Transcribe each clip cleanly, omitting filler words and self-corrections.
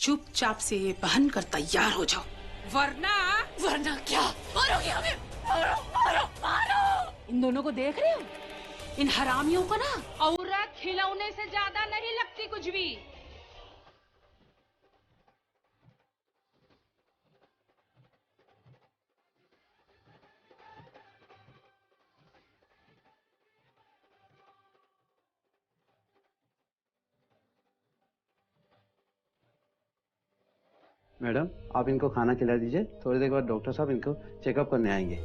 चुपचाप से ये पहन कर तैयार हो जाओ, वरना क्या? मारोगे हमें? मारो मारो मारो! इन दोनों को देख रहे हो? इन हरामियों को ना औरत खिलौने से ज्यादा नहीं लगती कुछ भी। मैडम, आप इनको खाना खिला दीजिए। थोड़ी देर बाद डॉक्टर साहब इनको चेकअप करने आएंगे।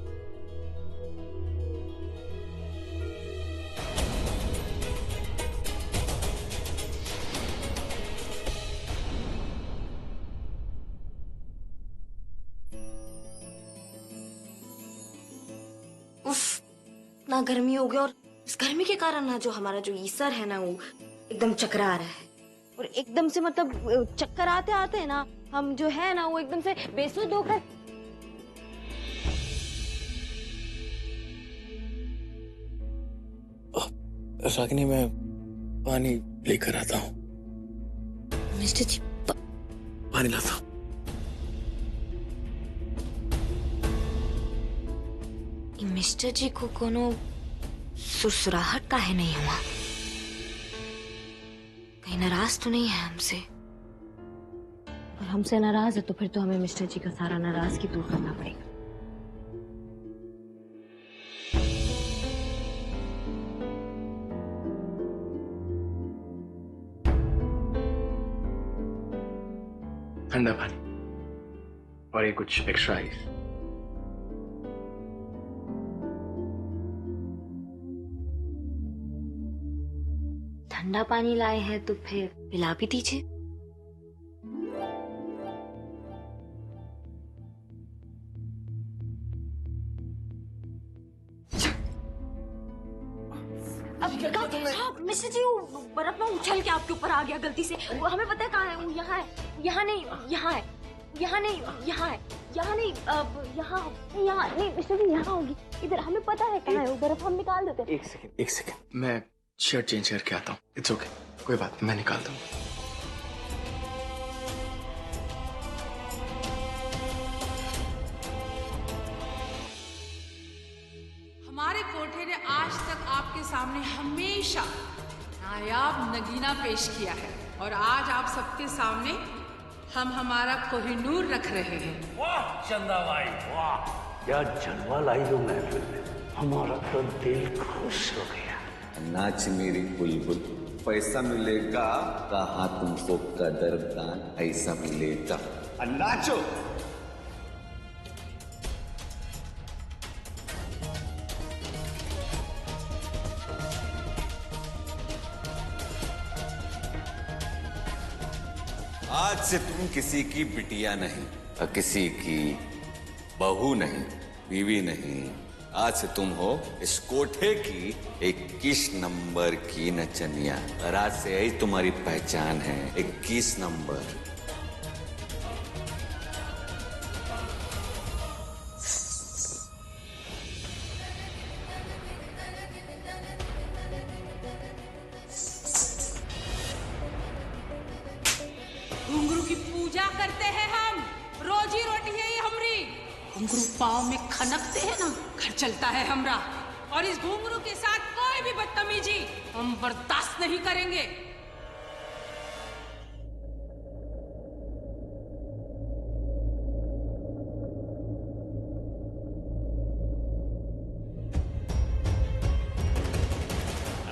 उफ, इतना गर्मी हो गया और इस गर्मी के कारण ना जो हमारा जो ईसर है ना वो एकदम चकरा रहा है और एकदम से मतलब चक्कर आते आते ना हम जो है ना वो एकदम से बेसुध होकर रागिनी, मैं पानी लेकर आता हूँ। मिस्टर जी पानी लाता हूँ। मिस्टर जी को कोनो सुरसुराहट काहे नहीं हुआ? कहीं नाराज तो नहीं है हमसे? और हमसे नाराज है तो फिर तो हमें मिस्टर जी का सारा नाराजगी दूर करना पड़ेगा। ठंडा पानी और ये कुछ एक्स्ट्रा आइस। ठंडा पानी लाए हैं तो फिर पिला भी दीजिए। मिस्टर जी वो बर्फ में उछल के आपके ऊपर आ गया गलती से। वो हमें पता है कहाँ है। वो यहाँ है, यहाँ नहीं, यहाँ है, यहाँ नहीं, यहाँ है, यहाँ नहीं, यहाँ यहाँ नहीं मिस्टर जी, यहाँ होगी इधर। हमें पता है कहाँ है वो बर्फ, हम निकाल देते हैं। एक सेकेंड, मैं शर्ट चेंज करके आता हूँ। इट्स ओके, कोई बात नहीं, मैं निकाल दूँ। हमारे कोठे ने आज तक आपके सामने हमेशा नायाब नगीना पेश किया है और आज आप सबके सामने हम हमारा कोहिनूर रख रहे हैं। वाह चंदा भाई, वाह क्या जलवा लाई हो महफिल में। हमारा तो दिल खुश हो गया। नाच मेरी बुलबुल, पैसा मिलेगा कहाँ तुमको कदरदान ऐसा मिलेगा। नाचो। आज से तुम किसी की बिटिया नहीं और किसी की बहू नहीं, बीवी नहीं। आज से तुम हो इस कोठे की 21 नंबर की नचनिया और आज से यही तुम्हारी पहचान है, 21 नंबर। घुंघरू की पूजा करते हैं हम, रोजी रोटी है ये हमरी। घुंघरू पाँव में खनकते हैं ना, घर चलता है हमरा। और इस घुंघरू के साथ कोई भी बदतमीजी हम बर्दाश्त नहीं करेंगे।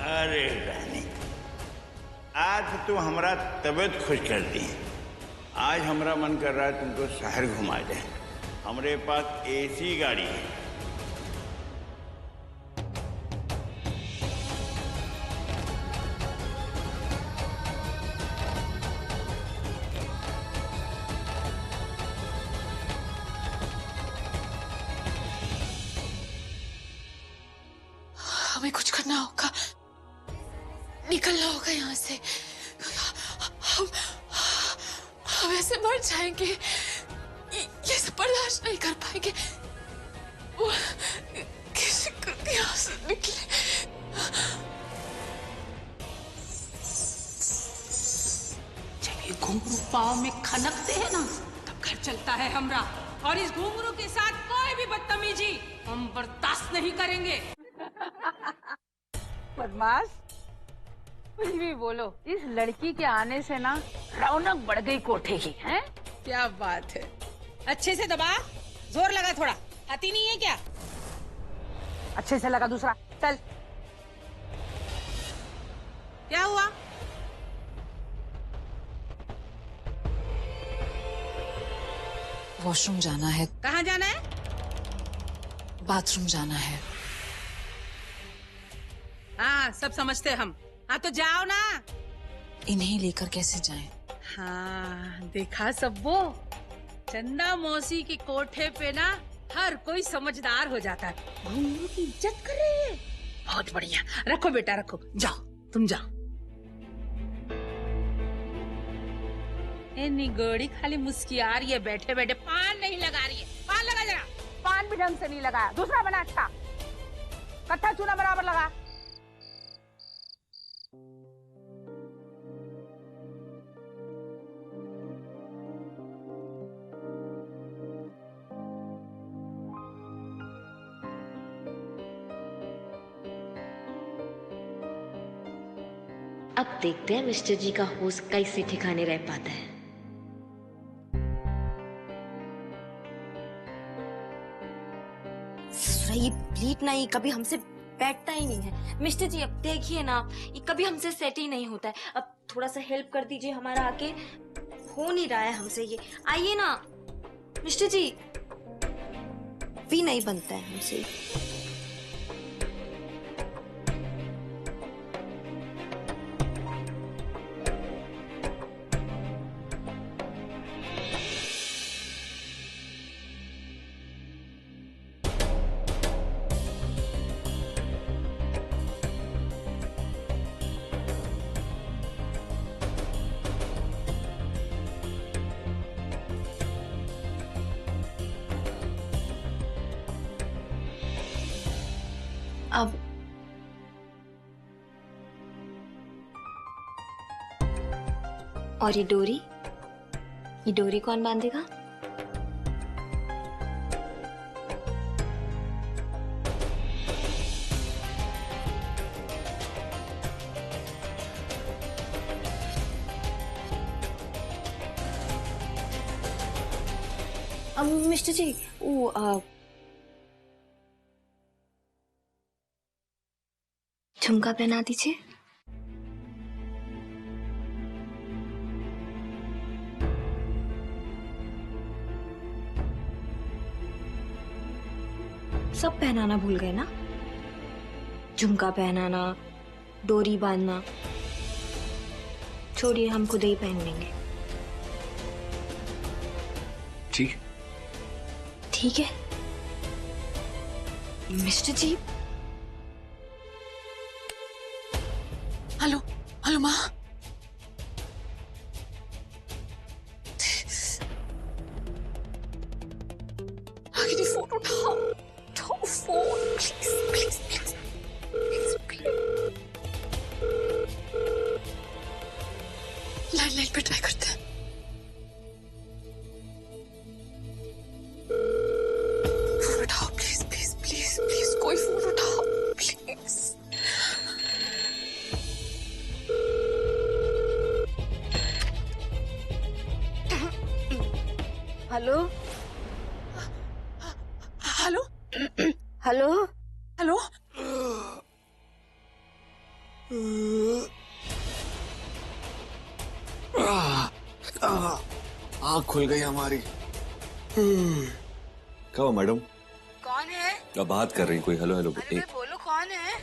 अरे रानी, आज तू हमारा तबीयत खुश कर दी। आज हमारा मन कर रहा है तुमको शहर घुमा दे। हमारे पास एसी गाड़ी है। हमें कुछ करना होगा, निकलना होगा यहाँ से। हम ऐसे मर जाएंगे, ये सब बर्दाश्त नहीं कर पाएंगे। किसी को यहाँ से निकले। चलिए ये घुंघरू पाँव में खनकते हैं ना, तब घर चलता है हमरा। और इस घुंघरू के साथ कोई भी बदतमीजी हम बर्दाश्त नहीं करेंगे। बदमाश, कुछ भी बोलो, इस लड़की के आने से ना रौनक बढ़ गई कोठे की। हैं? क्या बात है, अच्छे से दबा, जोर लगा थोड़ा, आती नहीं है क्या? अच्छे से लगा दूसरा, चल। क्या हुआ? वॉशरूम जाना है। कहाँ जाना है? बाथरूम जाना है। हाँ, सब समझते हम। हाँ तो जाओ ना। इन्हें लेकर कैसे जाएं? हाँ, देखा सबो, चंदा मौसी के कोठे पे ना हर कोई समझदार हो जाता है। घुंघरू की इज्जत कर रही है, बहुत बढ़िया। रखो बेटा रखो, जाओ तुम जाओ। निगोड़ी खाली मुस्किया रही है, बैठे बैठे पान नहीं लगा रही है। पान लगा जरा। पान भी ढंग से नहीं लगाया, दूसरा बना अच्छा, कट्ठा चूना बराबर लगा। अब देखते हैं मिस्टर जी का होश कैसे ठिकाने रह पाता है। ये ब्लीड नहीं कभी हमसे बैठता ही नहीं है। मिस्टर जी अब देखिए ना, ये कभी हमसे सेट ही नहीं होता है। अब थोड़ा सा हेल्प कर दीजिए हमारा, आके हो नहीं रहा है हमसे ये। आइए ना मिस्टर जी, भी नहीं बनता है हमसे। अब और ये डोरी कौन बांधेगा? मिस्टर जी वो झुमका पहना दीजिए। सब पहनाना भूल गए ना? झुमका पहनाना, डोरी बांधना। छोड़िए, हम खुद ही पहन लेंगे। ठीक ठीक है मिस्टर जी। हेलो हेलो माँ, आगे फोन उठाओ, उठाओ phone please please please please please. Line पे ट्राई करते हैं। फोन उठाओ प्लीज प्लीज प्लीज प्लीज, कोई फोन उठाओ please. Hello hello hello hello. आँख खुल गई हमारी। कहो मैडम, कौन है? क्या बात कर रही? कोई हेलो हेलो अरे बोलो कौन है?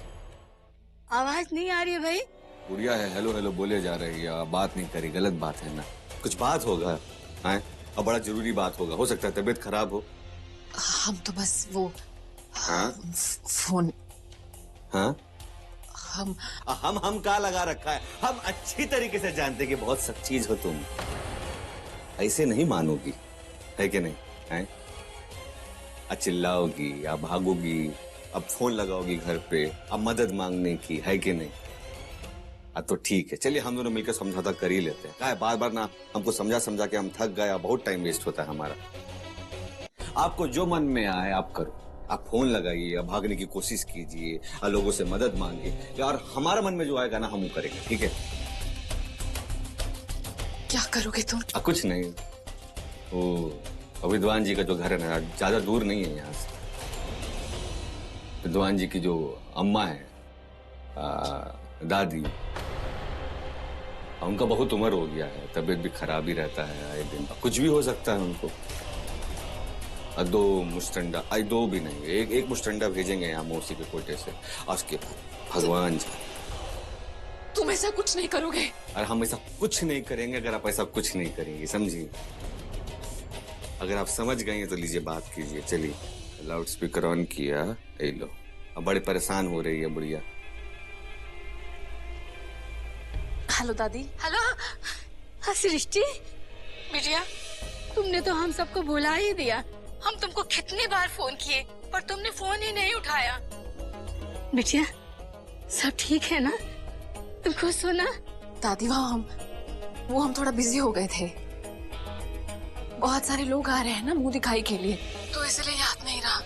आवाज नहीं आ रही है भाई। गुड़िया है, हेलो हेलो बोले जा रही है, बात नहीं करी। गलत बात है ना, कुछ बात होगा है और बड़ा जरूरी बात होगा। हो सकता है तबीयत खराब हो। हम तो बस वो हाँ फोन। हाँ हम का लगा रखा है। हम अच्छी तरीके से जानते हैं कि बहुत सख्त चीज हो तुम, ऐसे नहीं मानोगी, है कि नहीं? है चिल्लाओगी, या भागोगी, अब फोन लगाओगी घर पे, अब मदद मांगने की, है कि नहीं? तो ठीक है, चलिए हम दोनों मिलकर समझौता कर ही लेते हैं। क्या है बार बार ना हमको समझा समझा के हम थक गए, बहुत टाइम वेस्ट होता है हमारा। आपको जो मन में आए आप करो, आप फोन लगाइए, भागने की कोशिश कीजिए, लोगों से मदद मांगिए, और हमारा मन में जो आएगा ना हम वो करेंगे, ठीक है? क्या करोगे तुम? कुछ नहीं, वो विद्वान जी का जो घर है ना ज्यादा दूर नहीं है यहाँ से। विद्वान जी की जो अम्मा है, दादी, उनका बहुत उम्र हो गया है, तबीयत भी खराब ही रहता है आए दिन, कुछ भी हो सकता है उनको। दो मुस्टंडा, दो भी नहीं, एक मुस्टंडा भेजेंगे यहाँ मौसी के कोटे से, उसके बाद भगवान जी। तुम ऐसा कुछ नहीं करोगे? अरे हम ऐसा कुछ नहीं करेंगे अगर आप ऐसा कुछ नहीं करेंगे, समझिए? अगर आप समझ गए हैं तो लीजिए बात कीजिए। चलिए लाउड स्पीकर ऑन किया, ये लो। अब बड़े परेशान हो रही है बुढ़िया। हेलो दादी। हेलो सृष्टि, बिटिया तुमने तो हम सबको बुला ही दिया। हम तुमको कितनी बार फोन किए पर तुमने फोन ही नहीं उठाया। बिटिया सब ठीक है ना? तुम खुश हो ना? दादी हम थोड़ा बिजी हो गए थे, बहुत सारे लोग आ रहे हैं ना मुंह दिखाई के लिए, तो इसलिए याद नहीं रहा।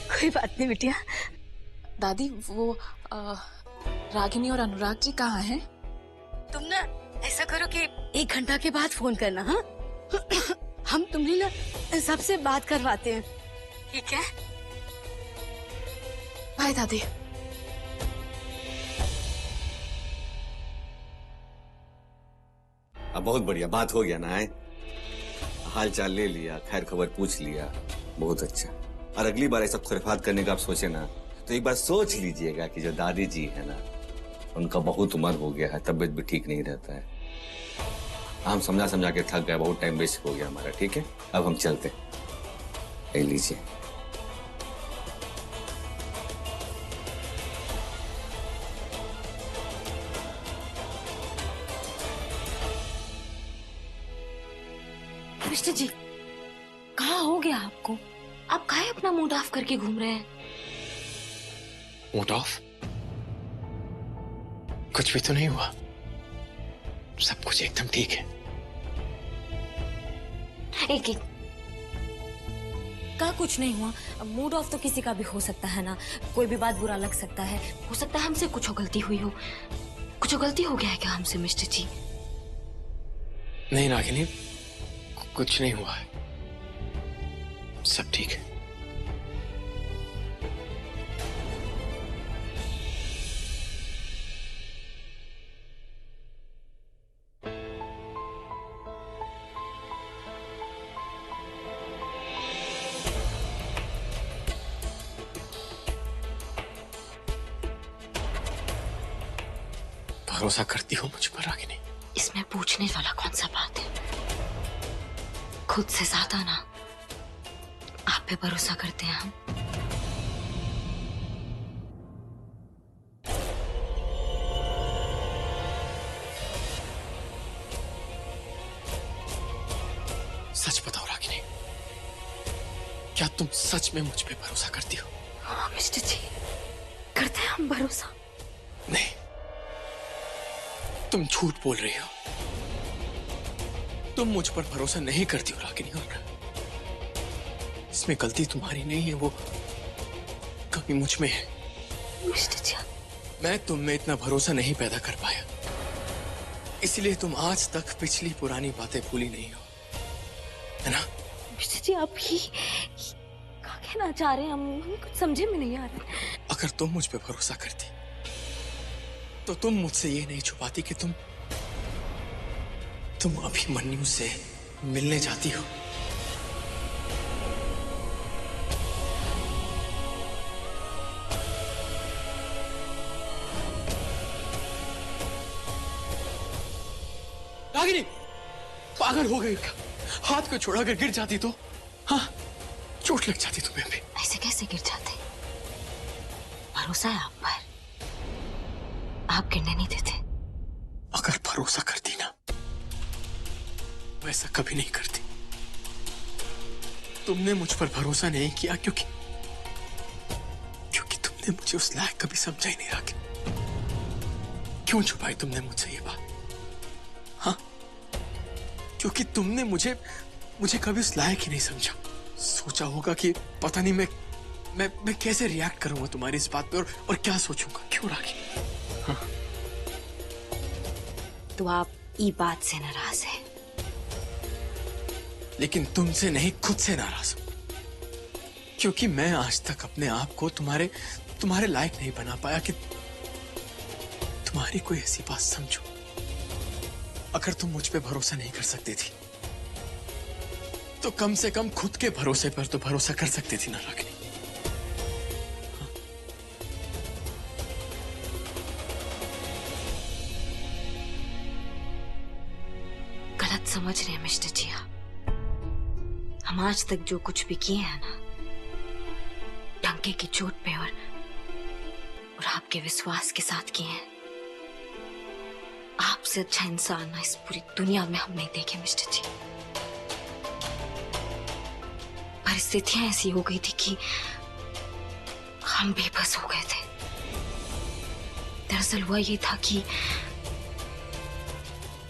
कोई बात नहीं बिटिया। दादी वो रागिनी और अनुराग जी कहाँ हैं? तुम ना ऐसा करो कि 1 घंटा के बाद फोन करना, हाँ? हम तुम्हें ना सबसे बात करवाते हैं, ठीक है? बाय दादी। अब बहुत बढ़िया बात हो गया ना, है हाल चाल ले लिया, खैर खबर पूछ लिया, बहुत अच्छा। और अगली बार ऐसा खुरफात करने का आप सोचे ना तो एक बार सोच लीजिएगा कि जो दादी जी है ना उनका बहुत उम्र हो गया है, तबीयत भी ठीक नहीं रहता है। हम समझा समझा के थक गए, बहुत टाइम वेस्ट हो गया हमारा, ठीक है? अब हम चलते हैं, ले लीजिए। मिस्टर जी, कहाँ हो गया आपको? आप काहे अपना मूड ऑफ करके घूम रहे हैं? Mood off? कुछ भी तो नहीं हुआ, सब कुछ एकदम ठीक है। एक का कुछ नहीं हुआ। मूड ऑफ तो किसी का भी हो सकता है ना, कोई भी बात बुरा लग सकता है, हो सकता है हमसे कुछ गलती हुई हो। कुछ गलती हो गया है क्या हमसे मिस्टर जी? नहीं रागिनी, कुछ नहीं हुआ है, सब ठीक है। भरोसा करती हो मुझ पर रागिनी? इसमें पूछने वाला कौन सा बात है? खुद से ज्यादा ना आप पे भरोसा करते हैं हम। सच बताओ रागिनी, क्या तुम सच में मुझ पे भरोसा करती हो? हाँ मिस्टर जी, करते हैं हम भरोसा। नहीं, तुम झूठ बोल रही हो। तुम मुझ पर भरोसा नहीं करती हो रागिनी, और इसमें गलती तुम्हारी नहीं है, वो कमी मुझ में है। मिस्टर जी, मैं तुम में इतना भरोसा नहीं पैदा कर पाया, इसलिए तुम आज तक पिछली पुरानी बातें भूली नहीं हो, है ना? मिस्टर जी, आप ही क्या कहना चाह रहे हैं? हम कुछ समझे में नहीं आ रहा। अगर तुम मुझ पे भरोसा करती तो तुम मुझसे ये नहीं छुपाती कि तुम अभिमन्यु से मिलने जाती हो। रागिनी, पागल हो गई क्या? हाथ को छोड़ाकर गिर जाती तो? हाँ, चोट लग जाती तुम्हें भी। ऐसे कैसे गिर जाते? भरोसा है आप पर, आप गिरने नहीं देते। अगर भरोसा करती ना, वैसा कभी नहीं करती। तुमने मुझ पर भरोसा नहीं किया क्योंकि तुमने मुझे उस लायक कभी समझा ही नहीं रखा। क्यों छुपाई तुमने मुझसे ये बात? हाँ, क्योंकि तुमने मुझे कभी उस लायक ही नहीं समझा। सोचा होगा कि पता नहीं मैं कैसे रिएक्ट करूंगा तुम्हारी इस बात पे और क्या सोचूंगा। क्यों राखी? हाँ? तो आप ई बात से नाराज है? लेकिन तुमसे नहीं, खुद से नाराज हूं, क्योंकि मैं आज तक अपने आप को तुम्हारे लायक नहीं बना पाया कि तुम्हारी कोई ऐसी बात समझो। अगर तुम मुझ पे भरोसा नहीं कर सकती थी तो कम से कम खुद के भरोसे पर तो भरोसा कर सकती थी ना रागिनी। गलत समझ रहे हैं मिस्टर जी आप। हम आज तक जो कुछ भी किए हैं ना, डंके की चोट पे और आपके विश्वास के साथ किए हैं। आपसे अच्छा इंसान ना इस पूरी दुनिया में हम नहीं देखे मिस्टर जी। परिस्थितियां ऐसी हो गई थी कि हम बेबस हो गए थे। दरअसल हुआ ये था कि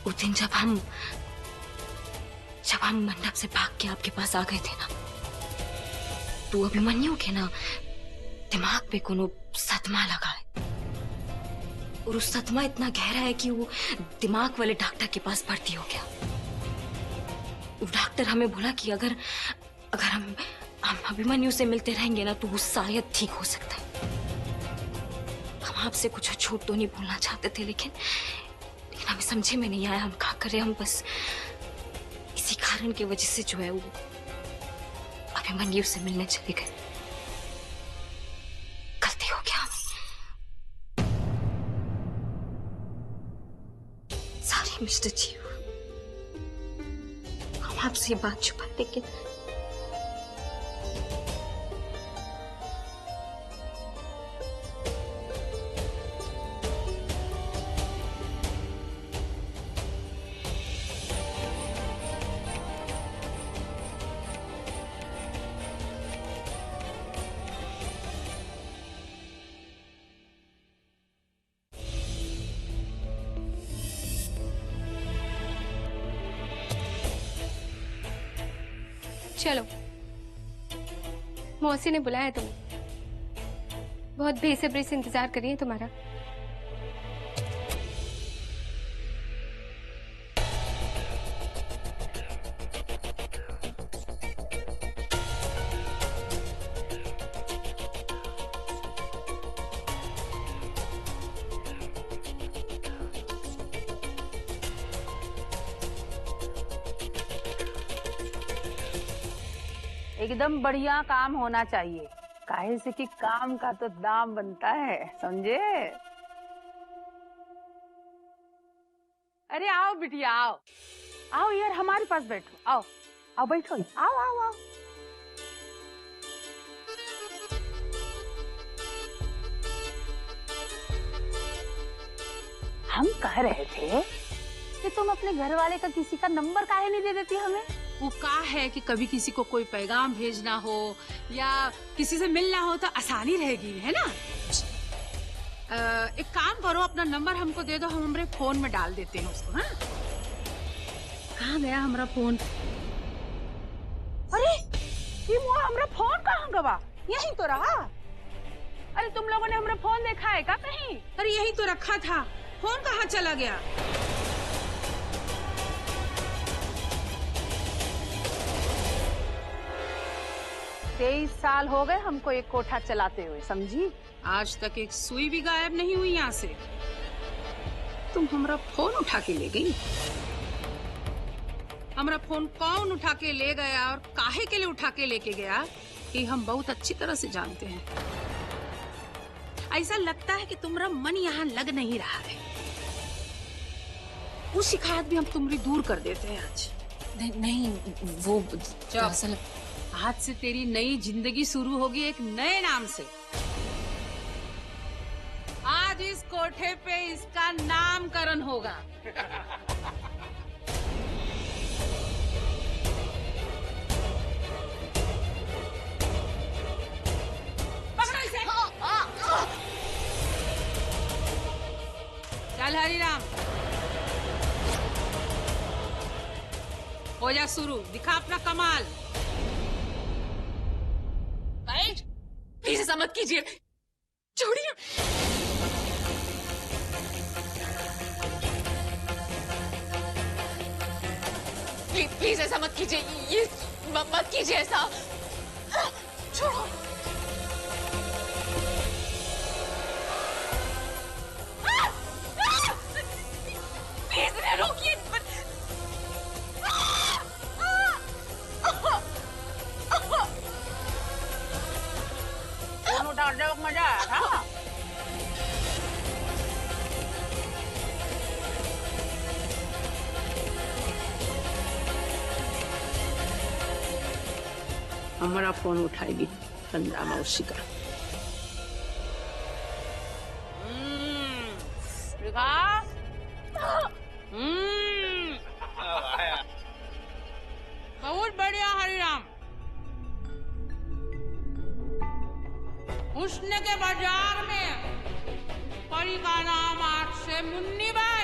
उस दिन जब हम मंडप से भाग के आपके पास आ गए थे ना, तो अभिमन्यु के ना दिमाग पे कोनो सदमा लगा है, और उस सदमा इतना गहरा है कि वो दिमाग वाले डॉक्टर के पास भर्ती हो गया। वो डॉक्टर हमें बोला कि अगर हम अभिमन्यु से मिलते रहेंगे ना तो वो शायद ठीक हो सकता है। हम आपसे कुछ झूठ तो नहीं बोलना चाहते थे, लेकिन हमें समझे में नहीं आया हम क्या करें। हम बस इसी कारण की वजह से जो है वो अभिमन्यु से मिलने चले गए। गलती हो गया, सॉरी मिस्टर जी। हम आपसे बात छुपा, लेकिन चलो, मौसी ने बुलाया है तुम्हें। बहुत बेसब्री से इंतजार कर रही है तुम्हारा। एकदम बढ़िया काम होना चाहिए, काहे से कि काम का तो दाम बनता है, समझे? अरे आओ बिटिया, आओ आओ यार, हमारे पास बैठो। आओ आओ बैठो, आओ आओ आओ। हम कह रहे थे कि तुम अपने घर वाले का किसी का नंबर काहे नहीं दे देती हमें? वो का है कि कभी किसी को कोई पैगाम भेजना हो या किसी से मिलना हो तो आसानी रहेगी, है ना? एक काम करो, अपना नंबर हमको दे दो, हम हमारे फोन में डाल देते हैं उसको। हाँ, कहाँ गया हमारा फोन? अरे ये मुआ हमारा फोन कहाँ गवा? यहीं तो रहा। अरे तुम लोगों ने हमारा फोन देखा है क्या कहीं? अरे यहीं तो रखा था, फोन कहाँ चला गया? 23 साल हो गए हमको एक कोठा चलाते हुए, समझी? आज तक एक सुई भी गायब नहीं हुई यहाँ से। तुम हमारा फोन उठा के ले गई। हमारा फोन कौन उठा के ले गया और काहे के लिए उठा के लेके गया, ये हम बहुत अच्छी तरह से जानते हैं। ऐसा लगता है कि तुम्हारा मन यहाँ लग नहीं रहा है। वो शिकायत भी हम तुम्हारी दूर कर देते हैं आज। नहीं, वो दरअसल आज से तेरी नई जिंदगी शुरू होगी एक नए नाम से। आज इस कोठे पे इसका नामकरण होगा। पकड़ो इसे। चल हरिराम। हो जा शुरू, दिखा अपना कमाल। प्लीज ऐसा मत कीजिए, छोड़िए। प्लीज ऐसा मत कीजिए, ये मत कीजिए ऐसा, छोड़ो। प्लीज रोकिए। फोन उठाने वक्त मजा आया था। हमारा फोन उठाएगी संध्या मौसी का। बहुत बढ़िया हरिराम। हुस्न के बाजार में परी का नाम आज से मुन्नी बाई।